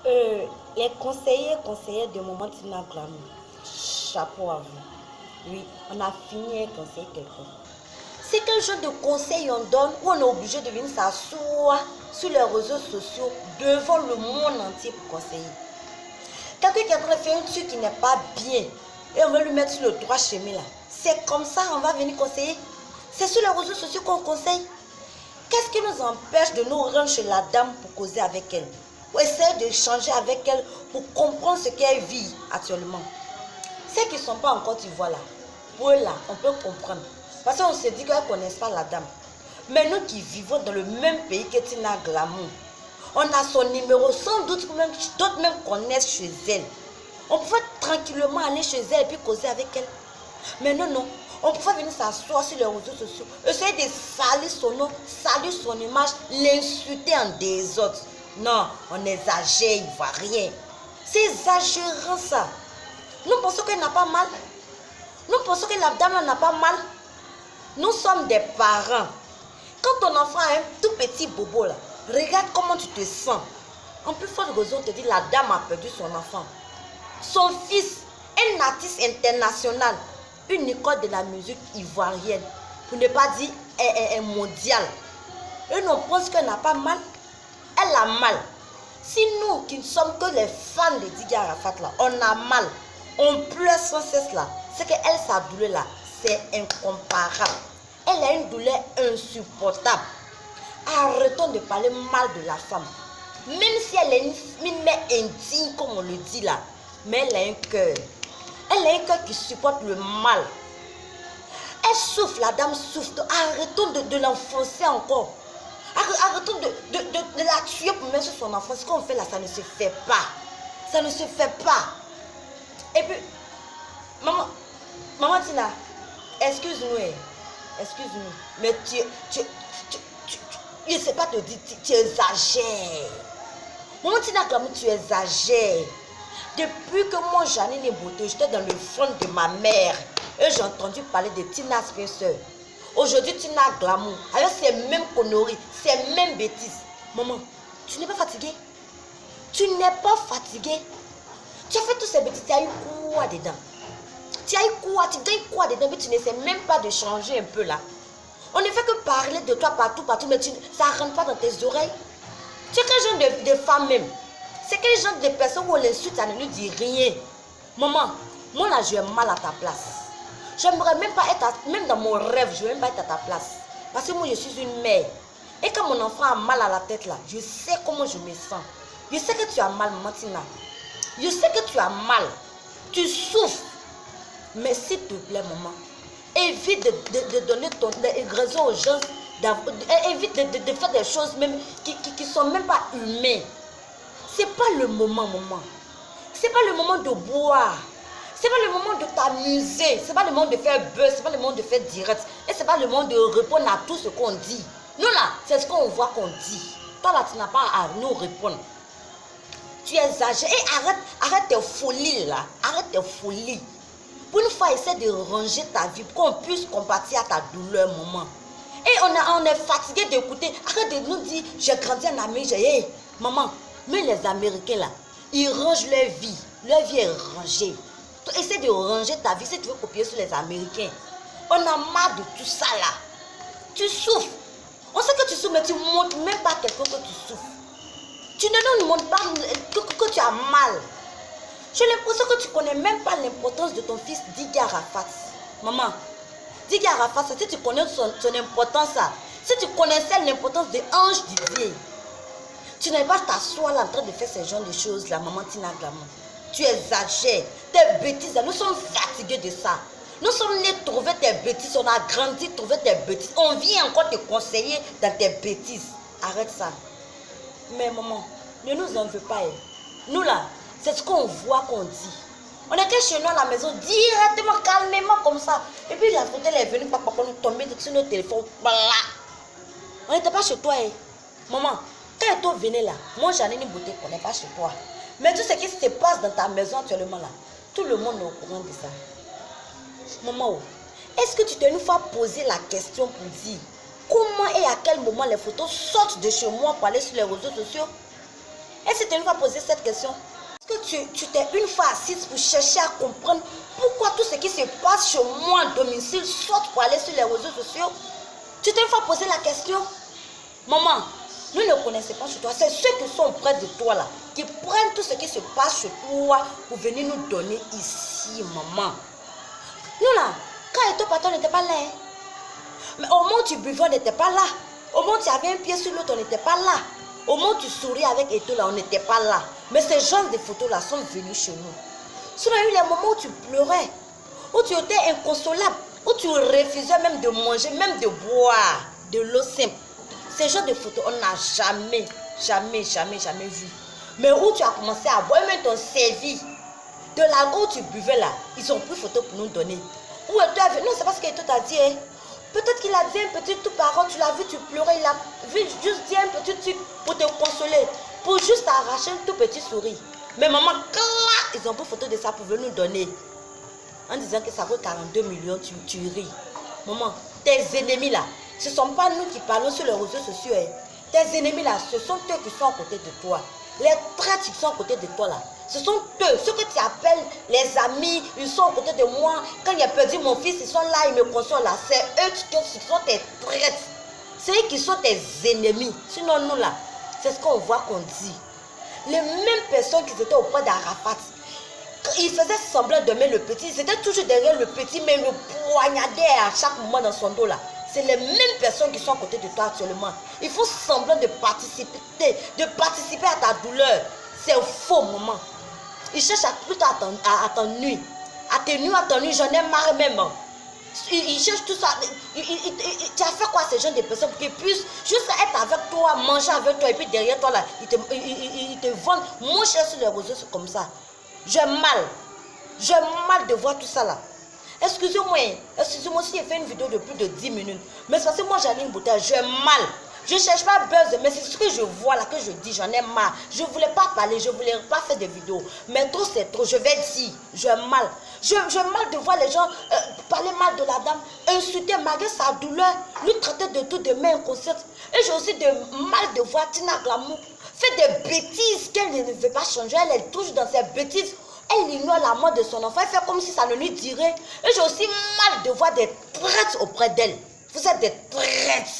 Les conseillers de Maman Tina Glamour, chapeau à vous. Oui, on a fini un conseil quelqu'un. C'est quel genre de conseil on donne où on est obligé de venir s'asseoir sur les réseaux sociaux devant le monde entier pour conseiller. Quelqu'un qui est en train de faire un truc qui n'est pas bien et on veut lui mettre sur le droit chemin là. C'est comme ça on va venir conseiller. C'est sur les réseaux sociaux qu'on conseille. Qu'est-ce qui nous empêche de nous rendre chez la dame pour causer avec elle? Pour essayer d'échanger avec elle pour comprendre ce qu'elle vit actuellement. Ceux qui ne sont pas en Côte d'Ivoire là, pour eux là, on peut comprendre. Parce qu'on se dit qu'elles ne connaissent pas la dame. Mais nous qui vivons dans le même pays que Tina Glamour, on a son numéro, sans doute d'autres même connaissent chez elle. On pouvait tranquillement aller chez elle et puis causer avec elle. Mais non, on pouvait venir s'asseoir sur les réseaux sociaux, essayer de salir son nom, salir son image, l'insulter en désordre. Non, on exagère, il ne voit rien. C'est exagérant ça. Nous pensons qu'elle n'a pas mal. Nous pensons que la dame n'a pas mal. Nous sommes des parents. Quand ton enfant a un tout petit bobo là, regarde comment tu te sens. En plus forte raison, on te dit la dame a perdu son enfant. Son fils, un artiste international, une école de la musique ivoirienne, pour ne pas dire mondiale. Et on pense qu'elle n'a pas mal. Elle a mal. Si nous qui ne sommes que les fans de Didier Arafat là, on a mal, on pleure sans cesse là, c'est qu'elle, sa douleur là, c'est incomparable. Elle a une douleur insupportable. Arrêtons de parler mal de la femme. Même si elle est une mère indigne, comme on le dit là, mais elle a un cœur. Elle a un cœur qui supporte le mal. Elle souffre, la dame souffre. Arrêtons de l'enfoncer encore. Arrêtons de la tuer pour mettre sur son enfant. Ce qu'on fait là, ça ne se fait pas. Ça ne se fait pas. Et puis, maman Tina, excuse-nous. Excuse-nous. Mais je ne sais pas te dire, tu exagères. Maman Tina Glamour, tu exagères. Depuis que moi, Janine Beauté, j'étais dans le front de ma mère et j'ai entendu parler de Tina Spencer. Aujourd'hui, Tina Glamour, avec ces mêmes conneries, ces mêmes bêtises. Maman, tu n'es pas fatiguée? Tu n'es pas fatiguée? Tu as fait toutes ces bêtises, tu as eu quoi dedans? Tu as eu quoi? Tu donnes quoi dedans? Mais tu n'essaies même pas de changer un peu là. On ne fait que parler de toi partout, mais ça ne rentre pas dans tes oreilles. Tu es quel genre de femme même? C'est quel genre de personne où on l'insulte, ça ne lui dit rien. Maman, moi là, je vais mal à ta place. J'aimerais même pas être, même dans mon rêve, je ne veux même pas être à ta place. Parce que moi, je suis une mère. Et quand mon enfant a mal à la tête là, je sais comment je me sens. Je sais que tu as mal, maman Tina. Je sais que tu as mal. Tu souffres. Mais s'il te plaît, maman, évite de donner ton raison aux gens. Évite de faire des choses même qui ne sont même pas humaines. Ce n'est pas le moment, maman. Ce n'est pas le moment de boire. Ce n'est pas le moment de t'amuser. Ce n'est pas le moment de faire buzz. Ce n'est pas le moment de faire direct. Et ce n'est pas le moment de répondre à tout ce qu'on dit. Nous là, c'est ce qu'on voit qu'on dit. Toi là, tu n'as pas à nous répondre. Tu exagères. Et arrête tes folies là. Arrête tes folies. Pour une fois, essaie de ranger ta vie pour qu'on puisse compatir à ta douleur, maman. Et on est fatigué d'écouter. Arrête de nous dire, j'ai grandi en Amérique. Hey, maman, mais les Américains là, ils rangent leur vie. Leur vie est rangée. Tu essaies de ranger ta vie si tu veux copier sur les Américains. On a marre de tout ça là. Tu souffres. On sait que tu souffres, mais tu ne montres même pas à quelqu'un que tu souffres. Tu ne nous montres pas que tu as mal. J'ai l'impression que tu ne connais même pas l'importance de ton fils Didier Arafat. Maman, Didier Arafat, si tu connais son importance, si tu connaissais l'importance de Ange Didier, tu n'allais pas t'asseoir là en train de faire ce genre de choses là, maman Tina Glamour. Tu exagères. Tes bêtises, nous sommes fatigués de ça. Nous sommes nés trouver tes bêtises, on a grandi trouver tes bêtises. On vient encore te conseiller dans tes bêtises. Arrête ça. Mais maman, ne nous en veux pas. Nous là, c'est ce qu'on voit, qu'on dit. On était chez nous à la maison, directement, calmement comme ça. Et puis la photo elle est venue, papa, nous tomber sur notre téléphone. On n'était pas chez toi. Maman, quand tu venais là, moi j'en ai une beauté qu'on n'est pas chez toi. Mais tout ce qui se passe dans ta maison actuellement là, tout le monde est au courant de ça. Maman, est-ce que tu t'es une fois posé la question pour dire comment et à quel moment les photos sortent de chez moi pour aller sur les réseaux sociaux? Est-ce que tu t'es une fois posé cette question? Est-ce que tu t'es une fois assise pour chercher à comprendre pourquoi tout ce qui se passe chez moi à domicile saute pour aller sur les réseaux sociaux? Tu t'es une fois posé la question? Maman, nous ne connaissons pas chez toi. C'est ceux qui sont près de toi là, qui prennent tout ce qui se passe chez toi pour venir nous donner ici, maman. Nous là, quand ton patron n'était pas là, hein? Mais au moment où tu buvais, on n'était pas là. Au moment où tu avais un pied sur l'autre, on n'était pas là. Au moment où tu souris avec Eto là, on n'était pas là. Mais ces genres de photos là sont venus chez nous. Sinon, il y a eu les moments où tu pleurais, où tu étais inconsolable, où tu refusais même de manger, même de boire de l'eau simple. Ces genres de photos, on n'a jamais vu. Mais où tu as commencé à boire, même ton servi, de l'alcool où tu buvais là, ils ont pris photo pour nous donner. Où Eto a vu? Non, c'est parce que Eto t'a dit, hein. Peut-être qu'il a dit un petit tout parole, tu l'as vu, tu pleurais, il a vu juste dire un petit truc pour te consoler, pour juste arracher un tout petit sourire. Mais maman, clac, ils ont pris photo de ça pour venir nous donner. En disant que ça vaut 42 millions, tu ris. Maman, tes ennemis là, ce ne sont pas nous qui parlons sur les réseaux sociaux. Hein. Tes ennemis là, ce sont eux qui sont à côté de toi. Les traîtres qui sont à côté de toi là, ce sont eux, ceux que tu appelles les amis, ils sont à côté de moi. Quand il a perdu mon fils, ils sont là, ils me consolent là. C'est eux qui sont tes traîtres. C'est eux qui sont tes ennemis. Sinon nous là, c'est ce qu'on voit qu'on dit. Les mêmes personnes qui étaient auprès d'Arafat, ils faisaient semblant d'aimer le petit, ils étaient toujours derrière le petit, mais le poignardaient à chaque moment dans son dos là. C'est les mêmes personnes qui sont à côté de toi actuellement. Il faut semblant de participer à ta douleur. C'est faux, maman. Ils cherchent plutôt à t'ennuyer. À t'ennuyer, j'en ai marre même. Ils cherchent tout ça. Tu as fait quoi ces gens de personnes pour qu'ils puissent juste être avec toi, manger avec toi, et puis derrière toi là, ils te vendent moins cher sur les réseaux comme ça. J'ai mal de voir tout ça là. Excusez-moi si j'ai fait une vidéo de plus de 10 minutes. Mais c'est parce que moi j'ai une bouteille, j'ai mal. Je ne cherche pas buzz, mais c'est ce que je vois là, que je dis, j'en ai marre. Je ne voulais pas parler, je ne voulais pas faire de vidéos. Mais trop c'est trop, je vais dire, j'ai mal. J'ai mal de voir les gens parler mal de la dame, insulter malgré sa douleur, lui traiter de tout de main inconsciente. Et j'ai aussi mal de voir Tina Glamour faire des bêtises qu'elle ne veut pas changer. Elle est toujours dans ses bêtises. Elle ignore la mort de son enfant. Elle fait comme si ça ne lui dirait. Et j'ai aussi mal de voir des traîtres auprès d'elle. Vous êtes des traîtres.